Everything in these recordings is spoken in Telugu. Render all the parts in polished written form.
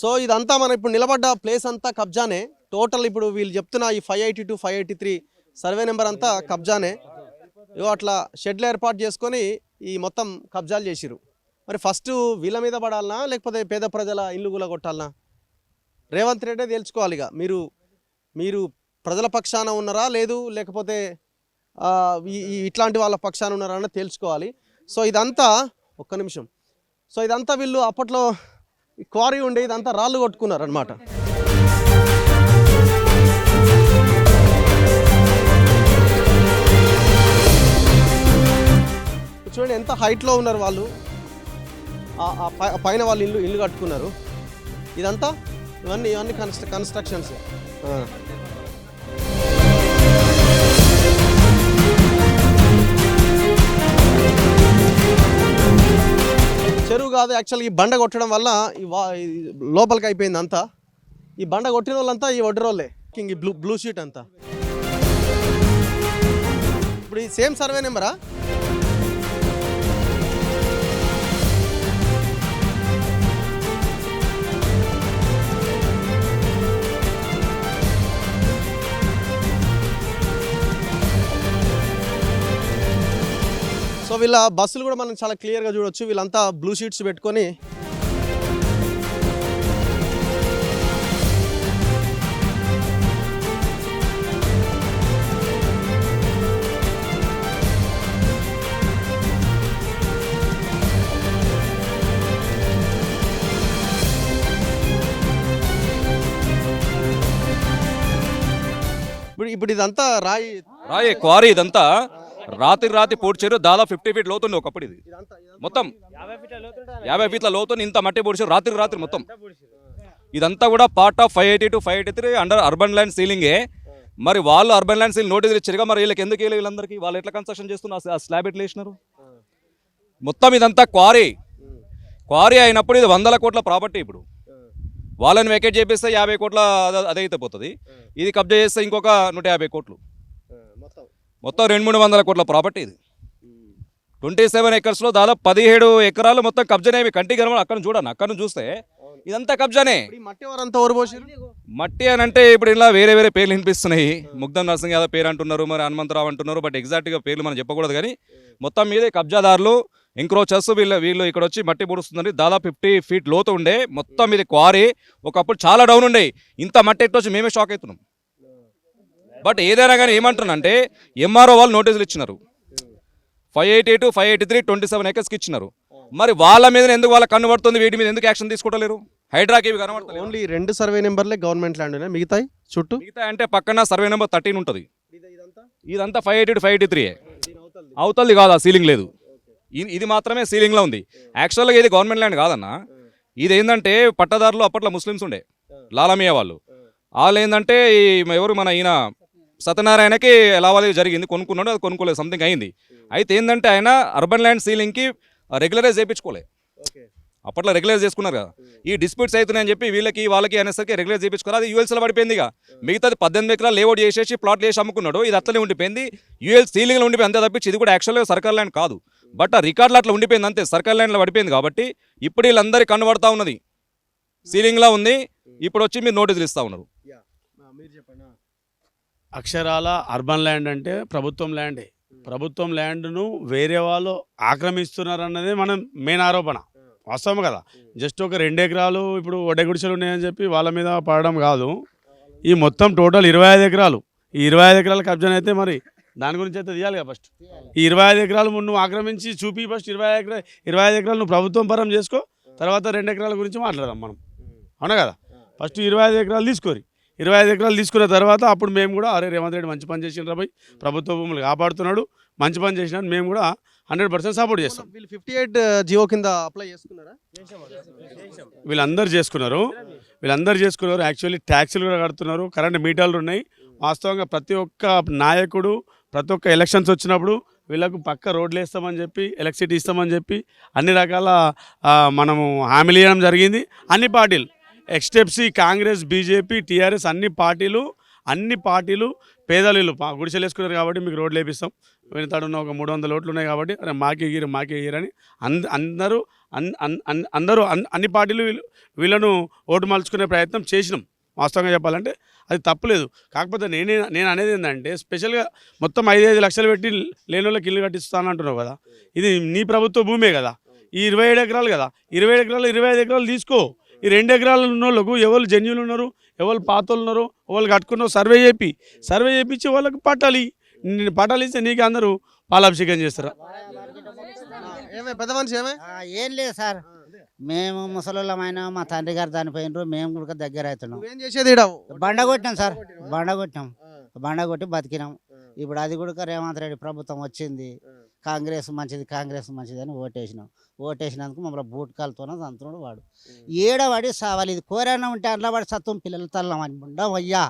సో ఇదంతా మనం ఇప్పుడు నిలబడ్డ ప్లేస్ అంతా కబ్జానే. టోటల్ ఇప్పుడు వీళ్ళు చెప్తున్న ఈ 582, 583 సర్వే నెంబర్ అంతా కబ్జానే. ఇగో అట్లా షెడ్లు ఏర్పాటు చేసుకొని ఈ మొత్తం కబ్జాలు చేసిరు. మరి ఫస్ట్ వీళ్ళ మీద పడాలనా లేకపోతే పేద ప్రజల ఇల్లు కూలగొట్టాలనా? రేవంత్ రెడ్డి తెలుసుకోవాలి. ఇక మీరు ప్రజల పక్షాన ఉన్నారా లేదు లేకపోతే ఇట్లాంటి వాళ్ళ పక్షాన ఉన్నారా అని తెలుసుకోవాలి. సో ఇదంతా ఒక్క నిమిషం. సో ఇదంతా వీళ్ళు అప్పట్లో క్వారీ ఉండే ఇదంతా రాళ్ళు కొట్టుకున్నారు అనమాట. చూడండి ఎంత హైట్లో ఉన్నారు వాళ్ళు. పైన వాళ్ళు ఇల్లు కట్టుకున్నారు. ఇదంతా ఇవన్నీ కన్స్ట్రక్షన్స్. చెరువు కాదు యాక్చువల్గా. ఈ బండ కొట్టడం వల్ల లోపలికి అయిపోయింది అంతా. ఈ బండ కొట్టిన వాళ్ళంతా ఈ ఒడ్డరోళ్ళే. ఈ బ్లూ షీట్ అంతా ఇప్పుడు ఈ సేమ్ సర్వే నెంబరా? సో వీళ్ళ బస్సులు కూడా మనం చాలా క్లియర్గా చూడొచ్చు. వీళ్ళంతా బ్లూ షీట్స్ పెట్టుకొని ఇప్పుడు ఇదంతా రాయి క్వారీ. ఇదంతా రాత్రి పొడిచారు. దాదాపు 50 ఫీట్ లోతుంది ఒకప్పుడు. ఇది మొత్తం 50 ఫీట్ల లోతుంది. ఇంత మట్టి పొడిచారు రాత్రి మొత్తం. ఇదంతా కూడా part of 582, 583 under urban land సీలింగే. మరి వాళ్ళు అర్బన్ ల్యాండ్ సీలింగ్ నోటీసులు ఇచ్చారుగా. మరి వీళ్ళకి ఎందుకు వెళ్ళి వీళ్ళందరికీ వాళ్ళు ఎట్లా కన్స్ట్రక్షన్ చేస్తున్నారు? ఆ స్లాబ్ ఎట్లా వేసినారు? మొత్తం ఇదంతా క్వారీ అయినప్పుడు ఇది 100 కోట్ల ప్రాపర్టీ. ఇప్పుడు వాళ్ళని వెకేట్ చేపిస్తే 50 కోట్ల అదైతే పోతుంది. ఇది కబ్జా చేస్తే ఇంకొక 150 కోట్లు. మొత్తం 200-300 కోట్ల ప్రాపర్టీ ఇది. 27 ఎకర్స్లో దాదాపు 17 ఎకరాలు మొత్తం కబ్జానే. కంటి గర్వం అక్కడ చూడండి. అక్కడ చూస్తే ఇదంతా కబ్జానే. మట్టి అని అంటే ఇప్పుడు ఇలా వేరే పేర్లు వినిపిస్తున్నాయి. ముగ్ధం నరసింగ్ యాదవ్ పేరు అంటున్నారు, మరి హనుమంతరావు అంటున్నారు. బట్ ఎగ్జాక్ట్గా పేర్లు మనం చెప్పకూడదు. కానీ మొత్తం మీదే కబ్జాదారులు, ఎంక్రోచర్స్ వీళ్ళు ఇక్కడ వచ్చి మట్టి పొడుస్తుందండి. దాదాపు 50 ఫీట్ లోతు ఉండే మొత్తం ఇది క్వారీ. ఒకప్పుడు చాలా డౌన్ ఉండే. ఇంత మట్టి ఎట్టు వచ్చి మేమే షాక్ అవుతున్నాం. బట్ ఏదైనా కానీ ఏమంటున్నానంటే ఎంఆర్ఓ వాళ్ళు నోటీసులు ఇచ్చినారు. 582, 583 27 ఎకర్స్కి ఇచ్చినారు. మరి వాళ్ళ మీద ఎందుకు వాళ్ళ కన్ను పడుతుంది? వీటి మీద ఎందుకు యాక్షన్ తీసుకోవట్లేరు? హైడ్రాకి ఇవి కనబడుతుంది. ఓన్లీ 2 సర్వే నెంబర్లే గవర్నమెంట్ ల్యాండ్. మిగతా అంటే పక్కన సర్వే నెంబర్ 13 ఉంటుంది. ఇదంతా 582, 583 అవుతుంది కాదు. ఆ సీలింగ్ లేదు. ఇది మాత్రమే సీలింగ్లో ఉంది. యాక్చువల్గా ఇది గవర్నమెంట్ ల్యాండ్ కాదన్న. ఇది ఏంటంటే పట్టదారులు అప్పట్లో ముస్లిమ్స్ ఉండే, లాలమియా వాళ్ళు ఏంటంటే ఎవరు మన ఈయన సత్యనారాయణకి లావాదేవీ జరిగింది. కొనుక్కున్నాడు, అది కొనుక్కోలేదు, సంథింగ్ అయింది. అయితే ఏంటంటే ఆయన అర్బన్ ల్యాండ్ సీలింగ్కి రెగ్యులరైజ్ చేయించుకోలే. అప్పట్లో రెగ్యులైజ్ చేసుకున్నారు కదా. ఈ డిస్ప్యూట్స్ అవుతున్నాయని చెప్పి వాళ్ళకి అనేసరికి రెగ్యులైజ్ చేయించుకున్నారు. అది యూఎల్సీలో పడిపోయింది. ఇక మిగతాది 18 ఎకరాలు లేఅవుట్ చేసేసి ప్లాట్లు చేసి అమ్ముకున్నాడు. ఇది అట్లనే ఉండిపోయింది. యూఎల్ సీలింగ్లో ఉండిపోయింది అంతే తప్పించి ఇది కూడా యాక్చువల్గా సర్కార్ ల్యాండ్ కాదు. బట్ ఆ రికార్డులు అట్లా ఉండిపోయింది అంతే. సర్కార్ ల్యాండ్లో పడిపోయింది కాబట్టి ఇప్పుడు వీళ్ళందరికీ కన్నుపడతా ఉన్నది. సీలింగ్లో ఉంది. ఇప్పుడు వచ్చి మీరు నోటీసులు ఇస్తూ ఉన్నారు. అక్షరాల అర్బన్ ల్యాండ్ అంటే ప్రభుత్వం ల్యాండే. ప్రభుత్వం ల్యాండ్ను వేరే వాళ్ళు ఆక్రమిస్తున్నారన్నదే మనం మెయిన్ ఆరోపణ. వాస్తవం కదా. జస్ట్ ఒక 2 ఎకరాలు ఇప్పుడు వడ్డగుడిసెలు ఉన్నాయని చెప్పి వాళ్ళ మీద పడడం కాదు. ఈ మొత్తం టోటల్ 25 ఎకరాలు. ఈ 25 ఎకరాల కబ్జాని అయితే మరి దాని గురించి అయితే తీయాలి కదా. ఫస్ట్ ఈ 25 ఎకరాలు నువ్వు ఆక్రమించి చూపి. ఫస్ట్ 25 ఎకరాలు నువ్వు ప్రభుత్వం పరం చేసుకో. తర్వాత 2 ఎకరాల గురించి మాట్లాడదాం మనం. అవునా కదా. ఫస్ట్ 25 ఎకరాలు తీసుకోరి. 25 ఎకరాలు తీసుకున్న తర్వాత అప్పుడు మేము కూడా అరే రేవంత్ రెడ్డి మంచి పని చేసిన రాబోయ్, ప్రభుత్వ భూములు కాపాడుతున్నాడు, మంచి పని చేసినాడు, మేము కూడా 100% సపోర్ట్ చేస్తాం. 58 జియో కింద అప్లై చేసుకున్నారా? వీళ్ళందరూ చేసుకున్నారు. యాక్చువల్లీ ట్యాక్సీలు కూడా కడుతున్నారు. కరెంట్ మీటర్లు ఉన్నాయి. వాస్తవంగా ప్రతి ఒక్క నాయకుడు ప్రతి ఒక్క ఎలక్షన్స్ వచ్చినప్పుడు వీళ్ళకు పక్క రోడ్లు వేస్తామని చెప్పి, ఎలక్ట్రిసిటీ ఇస్తామని చెప్పి అన్ని రకాల మనము హామీలు ఇవ్వడం జరిగింది. అన్ని పార్టీలు, ఎక్స్టెప్సీ కాంగ్రెస్, బీజేపీ, టీఆర్ఎస్ అన్ని పార్టీలు పేదలు గుడిసెలు వేసుకున్నారు కాబట్టి మీకు రోడ్లు వేపిస్తాం, వెనుతాడున్న ఒక 300 ఓట్లు ఉన్నాయి కాబట్టి అరే మాకే ఇయ్యరని అందరూ అన్ని పార్టీలు వీళ్ళను ఓటు మలుచుకునే ప్రయత్నం చేసినాం. వాస్తవంగా చెప్పాలంటే అది తప్పులేదు. కాకపోతే నేను అనేది ఏంటంటే స్పెషల్గా మొత్తం 5 లక్షలు పెట్టి లేని వాళ్ళకి ఇల్లు కట్టిస్తాను అంటున్నావు కదా, ఇది నీ ప్రభుత్వ భూమే కదా, ఈ 27 ఎకరాలు కదా, 27 ఎకరాలు 25 ఎకరాలు తీసుకో. ఈ 2 ఎకరాలు ఉన్న వాళ్ళకు ఎవరు జెన్యులు ఉన్నారు, ఎవరు పాతోళ్ళు ఉన్నారు, ఎవరు కట్టుకున్నారో సర్వే చేయించి వాళ్ళకి పట్టాలి ఇస్తే నీకు అందరూ పాలాభిషేకం చేస్తారా? పెద్ద మనిషి ఏం లేదు సార్, మేము ముసలోళ్ళమైన మా తండ్రి గారు చనిపోయినరు, మేము కూడా దగ్గర అవుతున్నాం. ఏం చేసేది ఈడ? బండ కొట్టినాం సార్, బండ కొట్టి బతికినాం. ఇప్పుడు అది కూడా రేవంత్ రెడ్డి ప్రభుత్వం వచ్చింది, కాంగ్రెస్ మంచిది అని ఓటేసినందుకు మమ్మల్ని బూట్కాలతోనే తంతున్నాడు వాడు. ఏడవాడి సావాలి, ఇది కోరైనా ఉంటే అందులో వాడి సత్వం పిల్లలు తల్లమని ఉండం అయ్యా.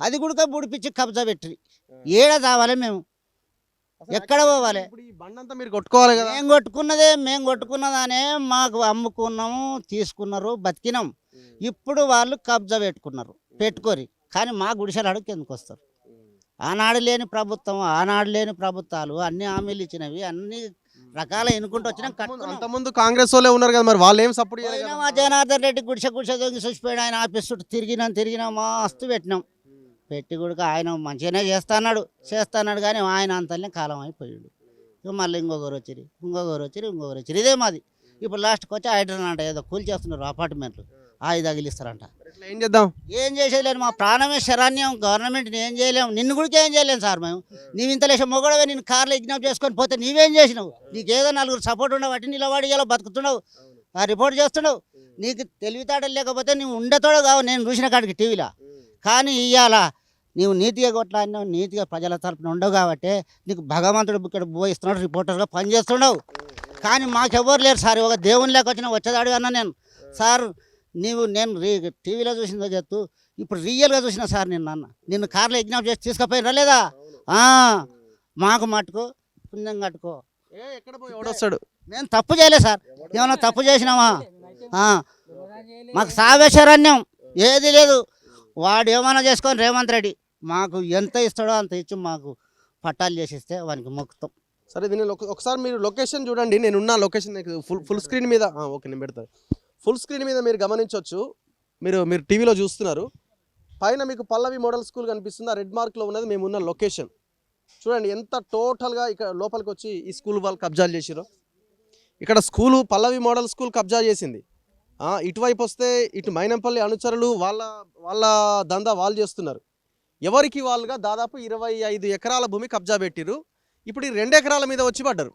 అది కూడా బుడిపిచ్చి కబ్జా పెట్టి ఏడ తావాలి, మేము ఎక్కడ పోవాలి? మీరు కొట్టుకోవాలి కదా. మేము కొట్టుకున్నదానే మాకు అమ్ముకున్నాము, తీసుకున్నారు, బతికినాం. ఇప్పుడు వాళ్ళు కబ్జా పెట్టుకోరి కానీ మా గుడిసెలు అడుగు ఎందుకు వస్తారు? ఆనాడు లేని ప్రభుత్వాలు అన్ని హామీలు ఇచ్చినవి, అన్ని రకాల ఎన్నుకుంటూ వచ్చినాం. అంతకుముందు కాంగ్రెస్ వాళ్ళే ఉన్నారు కదా, మరి వాళ్ళు ఏం సపోర్ట్ చేయలేదు? మా జనార్దన్ రెడ్డి గుడిసె దొంగి చూసిపోయాడు. ఆయన ఆఫీస్ చుట్టూ తిరిగినాం మస్తు పెట్టి కూడా ఆయన మంచిగానే చేస్తాన్నాడు కానీ ఆయన అంతనే కాలం అయిపోయాడు. ఇక మళ్ళీ ఇంకొకరు వచ్చిరి ఇదే మాది. ఇప్పుడు లాస్ట్కి వచ్చి హైడ్రన్ అంట ఏదో కూల్ చేస్తున్నారు అపార్ట్మెంట్లు, అది తగిలిస్తారంట. ఏం చేసేది లేదు, మా ప్రాణమే శరణ్యం. గవర్నమెంట్ని ఏం చేయలేము, నిన్ను కూడా ఏం చేయలేము సార్. మేము నీవు ఇంత లేచే మొగడవే, నేను కార్లో ఇగ్నోర్ చేసుకొని పోతే నీవేం చేసినావు? నీకేదో 4 సపోర్ట్ ఉండబట్టి నిలబడి ఇలా బతుకుతున్నావు, రిపోర్ట్ చేస్తున్నావు. నీకు తెలివితేటలు లేకపోతే నువ్వు ఉండేతోడు కావు, నేను చూసిన కాడికి టీవీలో. కానీ ఇవాళ నీవు నీతిగా కొట్లాడినావు, నీతిగా ప్రజల తరపున ఉండవు కాబట్టి నీకు భగవంతుడు ఇక్కడ పోయిస్తున్నాడు, రిపోర్టర్గా పనిచేస్తున్నావు. కానీ మాకెవ్వరు లేరు సార్, ఒక దేవుని లేక వచ్చేదాడు అన్నా నేను. సార్ నేను టీవీలో చూసిందో చెప్తూ ఇప్పుడు రియల్గా చూసిన సార్ నిన్ను కార్లో ఎగ్జామ్ చేసి తీసుకుపోయినా లేదా? మాకు మట్టుకు పుణ్యం కట్టుకో. మేము తప్పు చేయలేదు సార్, ఏమన్నా తప్పు చేసినామా? మాకు సావేశ్వరణ్యం ఏది లేదు. వాడు ఏమైనా చేసుకొని రేవంత్ రెడ్డి మాకు ఎంత ఇస్తాడో అంత ఇచ్చి మాకు పట్టాలు చేసిస్తే వానికి మొక్కుతాం. సరే, దీన్ని ఒకసారి మీరు లొకేషన్ చూడండి. నేనున్న లొకేషన్ ఫుల్ స్క్రీన్ మీద ఓకే నేను పెడతాను. ఫుల్ స్క్రీన్ మీద మీరు గమనించవచ్చు. మీరు టీవీలో చూస్తున్నారు. పైన మీకు పల్లవి మోడల్ స్కూల్ కనిపిస్తుంది, ఆ రెడ్ మార్క్లో ఉన్నది మేమున్న లొకేషన్. చూడండి ఎంత టోటల్గా ఇక్కడ లోపలికి వచ్చి ఈ స్కూల్ వాళ్ళు కబ్జాలు చేసిరో. ఇక్కడ స్కూలు పల్లవి మోడల్ స్కూల్ కబ్జా చేసింది. ఇటువైపు వస్తే ఇటు మైనంపల్లి అనుచరులు వాళ్ళ దందా వాళ్ళు చేస్తున్నారు. ఎవరికి వాళ్ళుగా దాదాపు 25 ఎకరాల భూమి కబ్జా పెట్టిరు. ఇప్పుడు ఈ 2 ఎకరాల మీద వచ్చి పడ్డారు.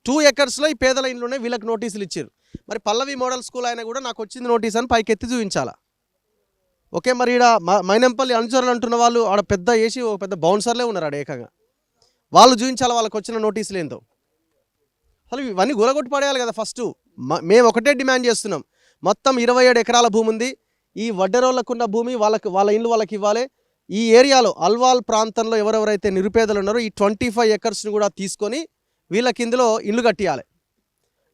2 ఎకర్స్లో ఈ పేదల ఇంట్లోనే వీళ్ళకి నోటీసులు ఇచ్చారు. మరి పల్లవి మోడల్ స్కూల్ అయినా కూడా నాకు వచ్చింది నోటీస్ అని పైకెత్తి చూపించాలా? ఓకే, మరి ఇక్కడ మైనంపల్లి అనుచరులు అంటున్న వాళ్ళు ఆడ పెద్ద వేసి ఒక పెద్ద బౌన్సర్లే ఉన్నారు ఆడ ఏకంగా. వాళ్ళు చూపించాలి వాళ్ళకి వచ్చిన నోటీసులు ఏందో. అసలు ఇవన్నీ గులగొట్టి పడేయాలి కదా ఫస్ట్. మేము ఒకటే డిమాండ్ చేస్తున్నాం, మొత్తం 27 ఎకరాల భూమి ఉంది. ఈ వడ్డెరోళ్ళకున్న భూమి వాళ్ళ ఇండ్లు వాళ్ళకి ఇవ్వాలి. ఈ ఏరియాలో అల్వాల్ ప్రాంతంలో ఎవరెవరైతే నిరుపేదలు ఉన్నారో ఈ 25 ఎకర్స్ని కూడా తీసుకొని వీళ్ళకి ఇందులో ఇల్లు కట్టియాలి.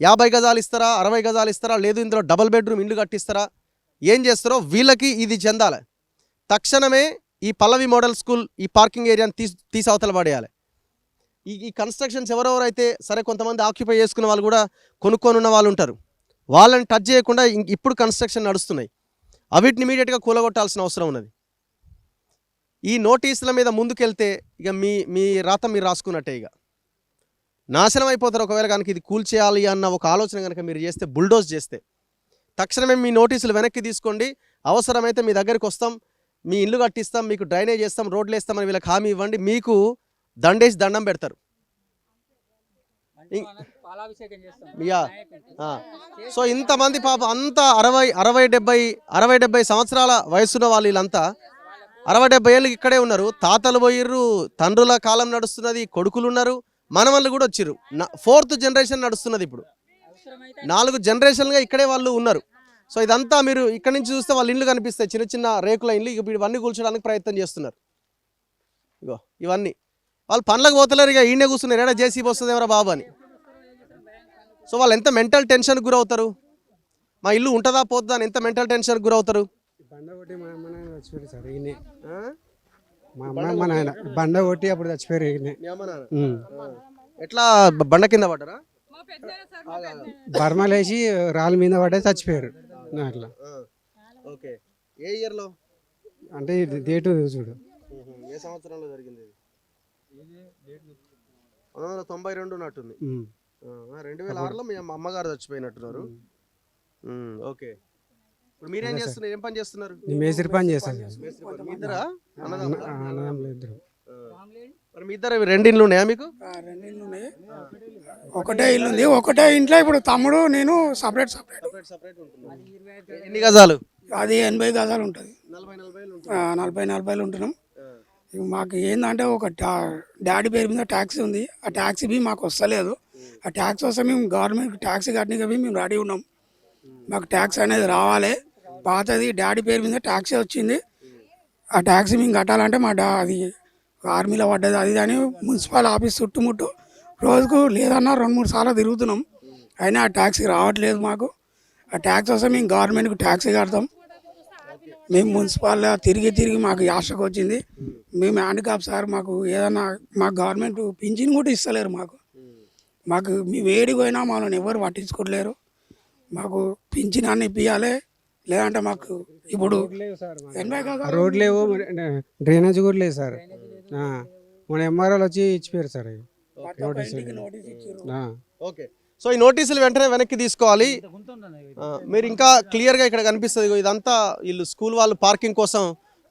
50 గజాలు ఇస్తారా, 60 గజాలు ఇస్తారా, లేదు ఇందులో డబుల్ బెడ్రూమ్ ఇల్లు కట్టిస్తారా, ఏం చేస్తారో వీళ్ళకి ఇది చెందాలి. తక్షణమే ఈ పల్లవి మోడల్ స్కూల్ ఈ పార్కింగ్ ఏరియాని తీసి అవతల పడేయాలి. ఈ కన్స్ట్రక్షన్స్ ఎవరెవరైతే సరే కొంతమంది ఆక్యుపై చేసుకున్న వాళ్ళు కూడా కొనుక్కొని ఉన్న వాళ్ళు ఉంటారు, వాళ్ళని టచ్ చేయకుండా ఇప్పుడు కన్స్ట్రక్షన్ నడుస్తున్నాయి. అవిటిని ఇమీడియట్గా కూలగొట్టాల్సిన అవసరం ఉన్నది. ఈ నోటీసుల మీద ముందుకెళ్తే ఇక మీ రాత మీరు రాసుకున్నట్టే, ఇక నాశనం అయిపోతారు. ఒకవేళ కనుక ఇది కూల్చేయాలి అన్న ఒక ఆలోచన కనుక మీరు చేస్తే, బుల్డోజ్ చేస్తే, తక్షణమే మీ నోటీసులు వెనక్కి తీసుకోండి. అవసరమైతే మీ దగ్గరికి వస్తాం, మీ ఇల్లు కట్టిస్తాం, మీకు డ్రైనేజ్ చేస్తాం, రోడ్లు వేస్తామని వీళ్ళకి హామీ ఇవ్వండి. మీకు దండేసి దండం పెడతారు. సో ఇంతమంది పాప అంతా 60-70 సంవత్సరాల వయసున్న వాళ్ళు, వీళ్ళంతా 60-70 ఏళ్ళకి ఇక్కడే ఉన్నారు. తాతలు పోయిర్రు, తండ్రుల కాలం నడుస్తున్నది, కొడుకులు ఉన్నారు, మనవళ్ళు కూడా వచ్చిర్రు. 4th జనరేషన్ నడుస్తున్నది. ఇప్పుడు 4 జనరేషన్గా ఇక్కడే వాళ్ళు ఉన్నారు. సో ఇదంతా మీరు ఇక్కడ నుంచి చూస్తే వాళ్ళ ఇండ్లు కనిపిస్తాయి, చిన్న చిన్న రేకుల ఇండ్లు. ఇక ఇవన్నీ కూల్చడానికి ప్రయత్నం చేస్తున్నారు. ఇగో ఇవన్నీ వాళ్ళు పనులకు పోతలేరు, ఇక ఈయనే కూర్చున్నారు, ఏడా జేసీబీ వస్తుంది ఎవరా బాబు అని. సో వాళ్ళు ఎంత మెంటల్ టెన్షన్కి గురవుతారు, మా ఇల్లు ఉంటుందా పోతుందా అని ఎంత మెంటల్ టెన్షన్కి గురవుతారు. మా అమ్మ మా నాయన బండ కొట్టి అప్పుడు చచ్చిపోయారు ఈయన్ని. మీ అమ్మ నాన్న ఉమ్. ఎట్లా బండ కింద పడ్డారా? బర్మలేసి రాళ్ళ మీద పడే చచ్చిపోయారు అట్లా. ఓకే. ఏ ఇయర్ లో? అంటే ఇది డేటు చూడు. ఏ సంవత్సరంలో జరిగింది ఇది? 1992 ఉన్నట్టుంది. ఉమ్. 2006లో మీ అమ్మగారు చచ్చిపోయినట్టున్నారు. ఓకే. ఇప్పుడు మీరేం చేస్తున్నారు? ఏం పని చేస్తున్నారు? నేను మేస్త్రి పని చేస్తాను. మేస్త్రి పని. మీ ఇద్దరా అన్నదమ్ములా? అన్నదమ్ములు ఇద్దరు. మరి మీ ఇద్దరు రెండు ఇండ్లు ఉన్నాయా మీకు? రెండు ఇల్లు ఉన్నాయి. ఒకటే ఇల్లు ఉంది. ఒకటే ఇంట్లో ఇప్పుడు తమ్ముడు నేను సపరేట్ సపరేట్ ఉంటున్నారు. ఎన్ని గజాలు? అది 80 గజాలు ఉంటుంది. 40 40 ఉంటున్నాం. ఇక మాకు ఏంటంటే ఒక డాడీ పేరు మీద ట్యాక్సీ ఉంది. ఆ ట్యాక్సీ బి మాకు వస్తలేదు. ఆ ట్యాక్సీ వస్తే మేము గవర్నమెంట్ ట్యాక్సీ కట్టడానికి మేము రెడీ ఉన్నాం. మాకు ట్యాక్స్ అనేది రావాలి. పాతది డాడీ పేరు మీద ట్యాక్సీ వచ్చింది. ఆ ట్యాక్సీ మేము కట్టాలంటే అది ఆర్మీలో పడ్డది అది అని మున్సిపల్ ఆఫీస్ చుట్టుముట్టు రోజుకు లేదన్నా 2-3 సార్లు తిరుగుతున్నాం. అయినా ఆ ట్యాక్సీ రావట్లేదు మాకు. ఆ ట్యాక్స్ వస్తే మేము గవర్నమెంట్కి ట్యాక్సీ కడతాం. మేము మున్సిపల్ తిరిగి మాకు యాసకు వచ్చింది. మేము హ్యాండిక్యాప్ సార్ మాకు ఏదన్నా మాకు గవర్నమెంట్ పింఛన్ కూడా ఇస్తలేరు. మాకు మేము ఏడికి పోయినా మనల్ని ఎవరు పట్టించుకోవట్లేరు. మాకు పింఛన్ అన్ని ఇప్పియాలి. లేదంటే మాకు ఇప్పుడు 80 గజాలు రోడ్ లేవు, డ్రైనేజ్ కూడా లేదు సార్. మన ఎంఆర్ఓలు వచ్చి ఇచ్చిపోయారు సార్ అవి నోటీస్. ఓకే. సో ఈ నోటీసులు వెంటనే వెనక్కి తీసుకోవాలి. మీరు ఇంకా క్లియర్గా ఇక్కడ కనిపిస్తుంది. ఇదంతా వీళ్ళు స్కూల్ వాళ్ళు పార్కింగ్ కోసం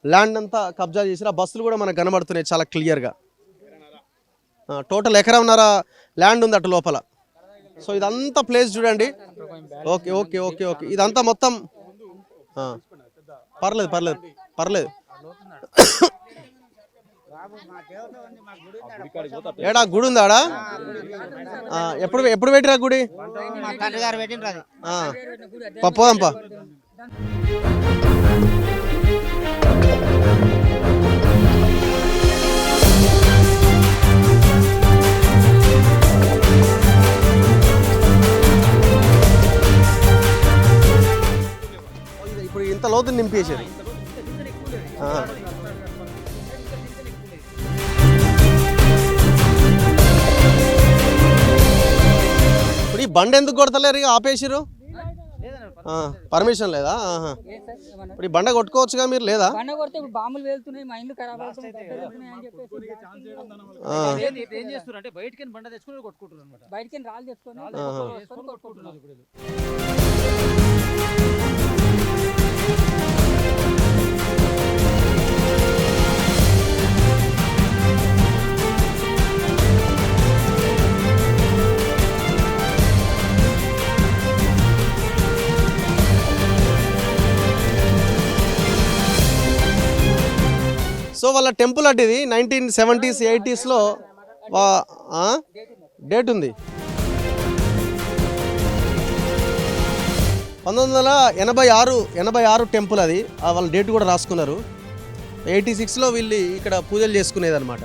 ల్యాండ్ అంతా కబ్జా చేసిన బస్సులు కూడా మనకు కనబడుతున్నాయి చాలా క్లియర్గా. టోటల్ ఎకరంన్నర ల్యాండ్ ఉంది అటు లోపల. సో ఇదంతా ప్లేస్ చూడండి. ఓకే ఓకే ఓకే ఓకే ఇదంతా మొత్తం పర్లేదు. ఏడా గుడి ఉందాడా? ఎప్పుడు పెట్టిరా గుడి? మా తండ్రి గారు పెట్టిండ్రు అది. పోదాంపా. ఇప్పుడు ఇంత లోతు నింపేసారు. ఇప్పుడు ఈ బండి ఎందుకు కొడతలేరు? ఇక ఆపేసిరు. పర్మిషన్ లేదా? ఇప్పుడు ఈ బండ కొట్టుకోవచ్చుగా మీరు? లేదా బండ కొడితే ఇప్పుడు బాంబులు వెళ్తున్నాయి, మా ఇల్లు ఖరాబ్ అవుతుంది అని చెప్పేసి ఏం చేస్తున్నారు బయటికి బండ తెచ్చుకుని కొట్టుకుంటున్నారు అనమాట. బయటికి రాళ్ళు తెచ్చుకొని కొట్టుకుంటున్నారు. సో వాళ్ళ టెంపుల్ అంటే ఇది 1970s 80sలో డేట్ ఉంది. 1986 టెంపుల్ అది. వాళ్ళ డేట్ కూడా రాసుకున్నారు. 86లో వీళ్ళు ఇక్కడ పూజలు చేసుకునేది అనమాట.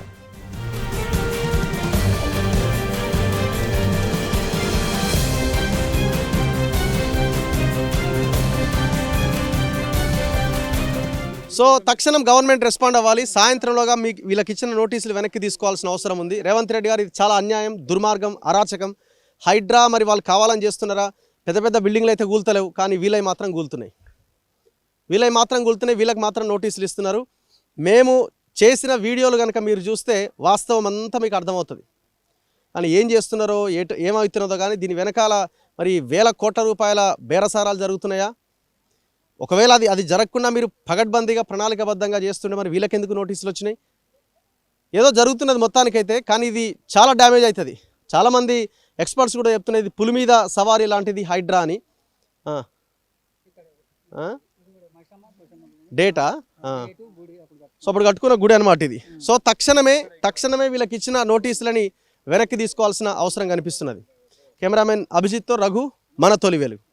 సో తక్షణం గవర్నమెంట్ రెస్పాండ్ అవ్వాలి. సాయంత్రంలోగా మీకు వీళ్ళకి ఇచ్చిన నోటీసులు వెనక్కి తీసుకోవాల్సిన అవసరం ఉంది. రేవంత్ రెడ్డి గారు ఇది చాలా అన్యాయం, దుర్మార్గం, అరాచకం. హైడ్రా మరి వాళ్ళు కావాలని చేస్తున్నారా? పెద్ద పెద్ద బిల్డింగ్లు అయితే కూల్తలేవు, కానీ వీళ్ళకి మాత్రం కూలుతున్నాయి. వీళ్ళకి మాత్రం నోటీసులు ఇస్తున్నారు. మేము చేసిన వీడియోలు కనుక మీరు చూస్తే వాస్తవం అంతా మీకు అర్థమవుతుంది. కానీ ఏం చేస్తున్నారో ఏమవుతున్నదో కానీ దీని వెనకాల మరి వేల కోట్ల రూపాయల బేరసారాలు జరుగుతున్నాయా? ఒకవేళ అది జరగకుండా మీరు పగడ్బందీగా ప్రణాళికబద్ధంగా చేస్తుంటే మరి వీళ్ళకెందుకు నోటీసులు వచ్చినాయి? ఏదో జరుగుతున్నది మొత్తానికైతే, కానీ ఇది చాలా డ్యామేజ్ అవుతుంది. చాలామంది ఎక్స్పర్ట్స్ కూడా చెప్తున్నది పులి మీద సవారీ లాంటిది హైడ్రా అని. డేటా సో అప్పుడు కట్టుకున్న గుడి అనమాట ఇది. సో తక్షణమే వీళ్ళకి ఇచ్చిన నోటీసులని వెనక్కి తీసుకోవాల్సిన అవసరం కనిపిస్తున్నది. కెమెరామెన్ అభిజిత్తో రఘు, మన తొలి వెలుగు.